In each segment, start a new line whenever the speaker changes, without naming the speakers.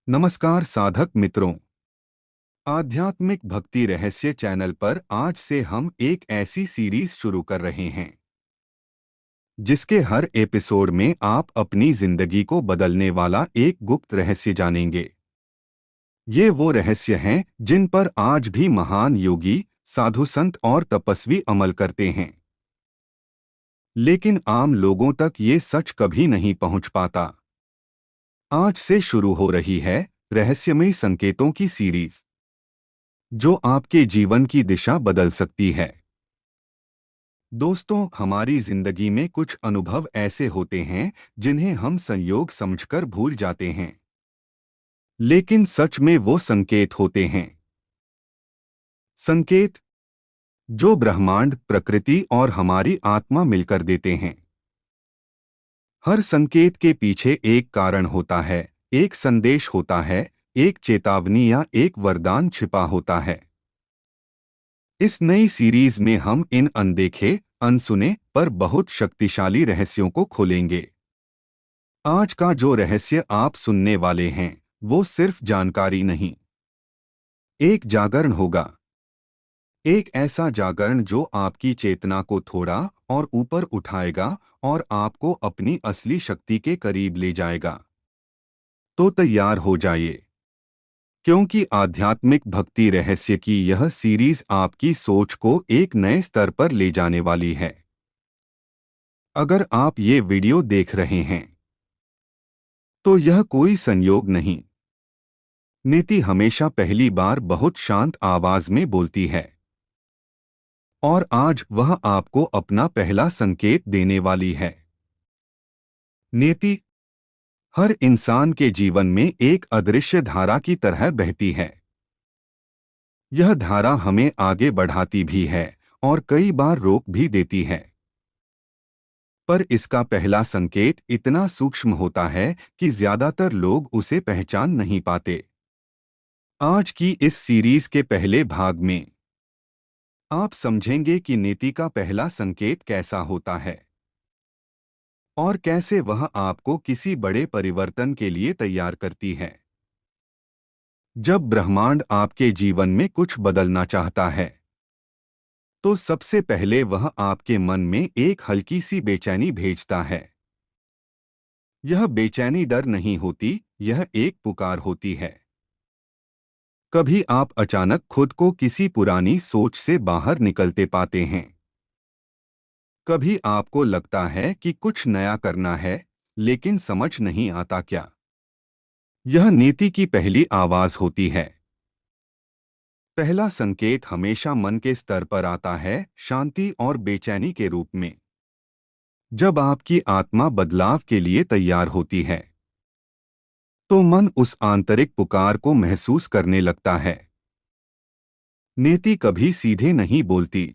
नमस्कार साधक मित्रों। आध्यात्मिक भक्ति रहस्य चैनल पर आज से हम एक ऐसी सीरीज शुरू कर रहे हैं जिसके हर एपिसोड में आप अपनी जिंदगी को बदलने वाला एक गुप्त रहस्य जानेंगे। ये वो रहस्य हैं जिन पर आज भी महान योगी, साधु संत और तपस्वी अमल करते हैं, लेकिन आम लोगों तक ये सच कभी नहीं पहुंच पाता। आज से शुरू हो रही है रहस्यमय संकेतों की सीरीज, जो आपके जीवन की दिशा बदल सकती है। दोस्तों, हमारी जिंदगी में कुछ अनुभव ऐसे होते हैं जिन्हें हम संयोग समझकर भूल जाते हैं, लेकिन सच में वो संकेत होते हैं। संकेत जो ब्रह्मांड, प्रकृति और हमारी आत्मा मिलकर देते हैं। हर संकेत के पीछे एक कारण होता है, एक संदेश होता है, एक चेतावनी या एक वरदान छिपा होता है। इस नई सीरीज में हम इन अनदेखे, अनसुने पर बहुत शक्तिशाली रहस्यों को खोलेंगे। आज का जो रहस्य आप सुनने वाले हैं, वो सिर्फ जानकारी नहीं, एक जागरण होगा। एक ऐसा जागरण जो आपकी चेतना को थोड़ा और ऊपर उठाएगा और आपको अपनी असली शक्ति के करीब ले जाएगा। तो तैयार हो जाइए, क्योंकि आध्यात्मिक भक्ति रहस्य की यह सीरीज आपकी सोच को एक नए स्तर पर ले जाने वाली है। अगर आप ये वीडियो देख रहे हैं तो यह कोई संयोग नहीं। नीति हमेशा पहली बार बहुत शांत आवाज में बोलती है, और आज वह आपको अपना पहला संकेत देने वाली है। नीति हर इंसान के जीवन में एक अदृश्य धारा की तरह बहती है। यह धारा हमें आगे बढ़ाती भी है और कई बार रोक भी देती है, पर इसका पहला संकेत इतना सूक्ष्म होता है कि ज्यादातर लोग उसे पहचान नहीं पाते। आज की इस सीरीज के पहले भाग में आप समझेंगे कि नीति का पहला संकेत कैसा होता है और कैसे वह आपको किसी बड़े परिवर्तन के लिए तैयार करती है। जब ब्रह्मांड आपके जीवन में कुछ बदलना चाहता है, तो सबसे पहले वह आपके मन में एक हल्की सी बेचैनी भेजता है। यह बेचैनी डर नहीं होती, यह एक पुकार होती है। कभी आप अचानक खुद को किसी पुरानी सोच से बाहर निकलते पाते हैं। कभी आपको लगता है कि कुछ नया करना है, लेकिन समझ नहीं आता क्या। यह नीति की पहली आवाज होती है। पहला संकेत हमेशा मन के स्तर पर आता है, शांति और बेचैनी के रूप में। जब आपकी आत्मा बदलाव के लिए तैयार होती है, तो मन उस आंतरिक पुकार को महसूस करने लगता है। नीति कभी सीधे नहीं बोलती,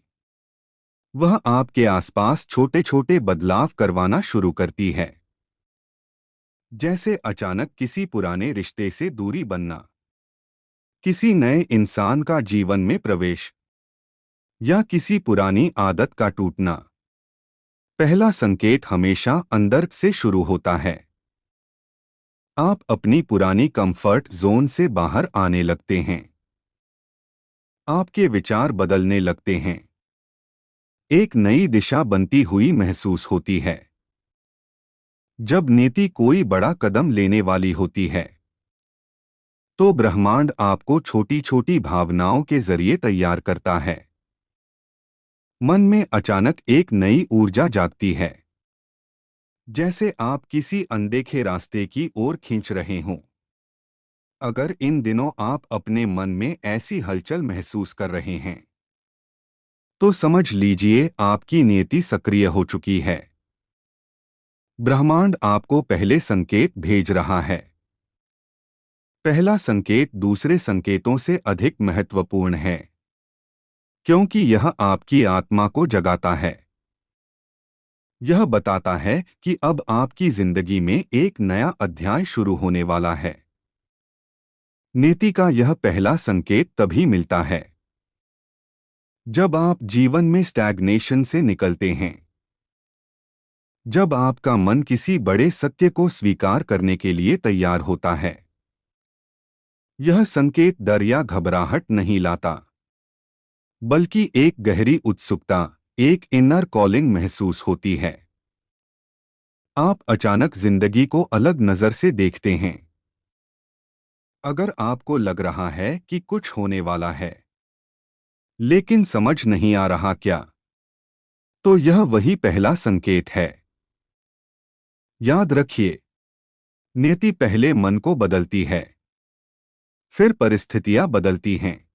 वह आपके आसपास छोटे छोटे बदलाव करवाना शुरू करती है। जैसे अचानक किसी पुराने रिश्ते से दूरी बनना, किसी नए इंसान का जीवन में प्रवेश, या किसी पुरानी आदत का टूटना। पहला संकेत हमेशा अंदर से शुरू होता है। आप अपनी पुरानी कंफर्ट जोन से बाहर आने लगते हैं। आपके विचार बदलने लगते हैं। एक नई दिशा बनती हुई महसूस होती है। जब नीति कोई बड़ा कदम लेने वाली होती है, तो ब्रह्मांड आपको छोटी छोटी भावनाओं के जरिए तैयार करता है। मन में अचानक एक नई ऊर्जा जागती है, जैसे आप किसी अनदेखे रास्ते की ओर खींच रहे हों। अगर इन दिनों आप अपने मन में ऐसी हलचल महसूस कर रहे हैं, तो समझ लीजिए आपकी नियति सक्रिय हो चुकी है। ब्रह्मांड आपको पहले संकेत भेज रहा है। पहला संकेत दूसरे संकेतों से अधिक महत्वपूर्ण है, क्योंकि यह आपकी आत्मा को जगाता है। यह बताता है कि अब आपकी जिंदगी में एक नया अध्याय शुरू होने वाला है। नीति का यह पहला संकेत तभी मिलता है जब आप जीवन में स्टैग्नेशन से निकलते हैं, जब आपका मन किसी बड़े सत्य को स्वीकार करने के लिए तैयार होता है। यह संकेत डर या घबराहट नहीं लाता, बल्कि एक गहरी उत्सुकता, एक इनर कॉलिंग महसूस होती है। आप अचानक जिंदगी को अलग नजर से देखते हैं। अगर आपको लग रहा है कि कुछ होने वाला है, लेकिन समझ नहीं आ रहा क्या, तो यह वही पहला संकेत है। याद रखिए, नियति पहले मन को बदलती है, फिर परिस्थितियां बदलती हैं,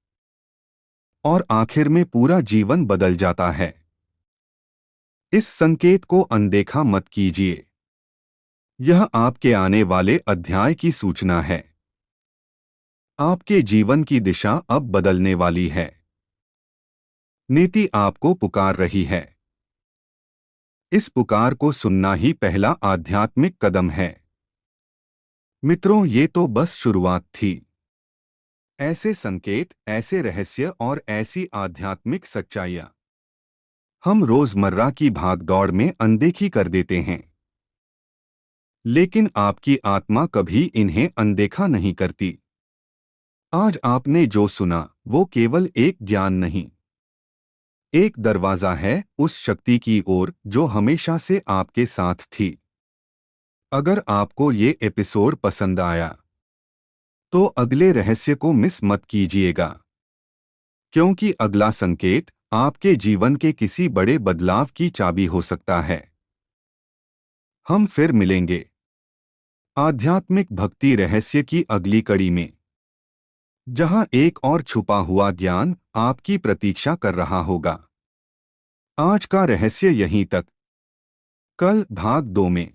और आखिर में पूरा जीवन बदल जाता है। इस संकेत को अनदेखा मत कीजिए। यह आपके आने वाले अध्याय की सूचना है। आपके जीवन की दिशा अब बदलने वाली है। नीति आपको पुकार रही है। इस पुकार को सुनना ही पहला आध्यात्मिक कदम है। मित्रों, ये तो बस शुरुआत थी। ऐसे संकेत, ऐसे रहस्य और ऐसी आध्यात्मिक सच्चाइयां हम रोजमर्रा की भागदौड़ में अनदेखी कर देते हैं। लेकिन आपकी आत्मा कभी इन्हें अनदेखा नहीं करती। आज आपने जो सुना, वो केवल एक ज्ञान नहीं, एक दरवाजा है उस शक्ति की ओर जो हमेशा से आपके साथ थी। अगर आपको ये एपिसोड पसंद आया, तो अगले रहस्य को मिस मत कीजिएगा, क्योंकि अगला संकेत आपके जीवन के किसी बड़े बदलाव की चाबी हो सकता है। हम फिर मिलेंगे आध्यात्मिक भक्ति रहस्य की अगली कड़ी में, जहां एक और छुपा हुआ ज्ञान आपकी प्रतीक्षा कर रहा होगा। आज का रहस्य यहीं तक। कल भाग 2 में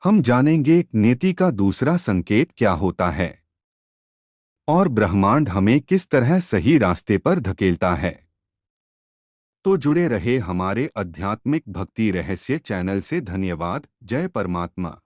हम जानेंगे नीति का दूसरा संकेत क्या होता है और ब्रह्मांड हमें किस तरह सही रास्ते पर धकेलता है। तो जुड़े रहे हमारे आध्यात्मिक भक्ति रहस्य चैनल से। धन्यवाद। जय परमात्मा।